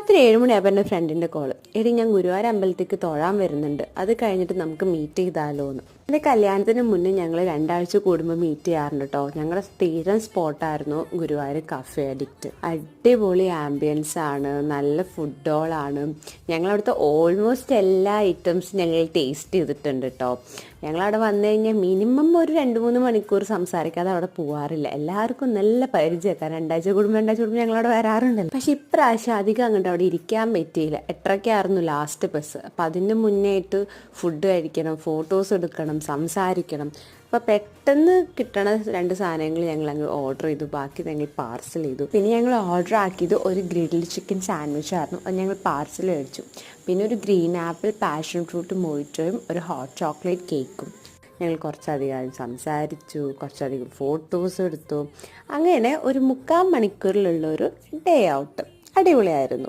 രാത്രി 7 മണിയായപ്പോൾ എൻ്റെ ഫ്രണ്ടിൻ്റെ കോള്, എടി ഞാൻ ഗുരുവായൂർ അമ്പലത്തേക്ക് തൊഴാൻ വരുന്നുണ്ട്, അത് കഴിഞ്ഞിട്ട് നമുക്ക് മീറ്റ് ചെയ്താലോ എന്ന്. എൻ്റെ കല്യാണത്തിന് മുന്നേ ഞങ്ങൾ 2 ആഴ്ച കൂടുമ്പോൾ മീറ്റ് ചെയ്യാറുണ്ട് കേട്ടോ. ഞങ്ങളുടെ സ്ഥിരം സ്പോട്ടായിരുന്നു ഗുരുവായൂർ കഫേ അഡിക്റ്റ്. അടിപൊളി ആംബിയൻസ് ആണ്, നല്ല ഫുഡുകളാണ്. ഞങ്ങളവിടുത്തെ ഓൾമോസ്റ്റ് എല്ലാ ഐറ്റംസും ഞങ്ങൾ ടേസ്റ്റ് ചെയ്തിട്ടുണ്ട് കേട്ടോ. ഞങ്ങളവിടെ വന്നു കഴിഞ്ഞാൽ മിനിമം ഒരു 2-3 മണിക്കൂർ സംസാരിക്കാതെ അവിടെ പോകാറില്ല. എല്ലാവർക്കും നല്ല പരിചയമൊക്കെ, 2 ആഴ്ച കൂടുമ്പോൾ ഞങ്ങളവിടെ വരാറുണ്ടല്ലോ. പക്ഷെ ഇപ്രാവശ്യം അധികം അങ്ങോട്ട് അവിടെ ഇരിക്കാൻ പറ്റിയില്ല. 8:30 ലാസ്റ്റ് ബസ്. അപ്പം അതിന് മുന്നേയിട്ട് ഫുഡ് കഴിക്കണം, ഫോട്ടോസ് എടുക്കണം, സംസാരിക്കണം. അപ്പോൾ പെട്ടെന്ന് കിട്ടണ 2 സാധനങ്ങൾ ഞങ്ങൾ അങ്ങ് ഓർഡർ ചെയ്തു, ബാക്കി ഞങ്ങൾ പാർസൽ ചെയ്തു. പിന്നെ ഞങ്ങൾ ഓർഡർ ആക്കിയത് ഒരു ഗ്രിൽഡ് ചിക്കൻ സാൻഡ്വിച്ച് ആയിരുന്നു, അത് ഞങ്ങൾ പാർസൽ മേടിച്ചു. പിന്നെ ഒരു ഗ്രീൻ ആപ്പിൾ പാഷൻ ഫ്രൂട്ട് മൊയ്റ്റോയും ഒരു ഹോട്ട് ചോക്ലേറ്റ് കേക്കും. ഞങ്ങൾ കുറച്ചധികം സംസാരിച്ചു, കുറച്ചധികം ഫോട്ടോസ് എടുത്തു. അങ്ങനെ ഒരു 3/4 മണിക്കൂറിലുള്ളൊരു ഡേ ഔട്ട് അടിപൊളിയായിരുന്നു.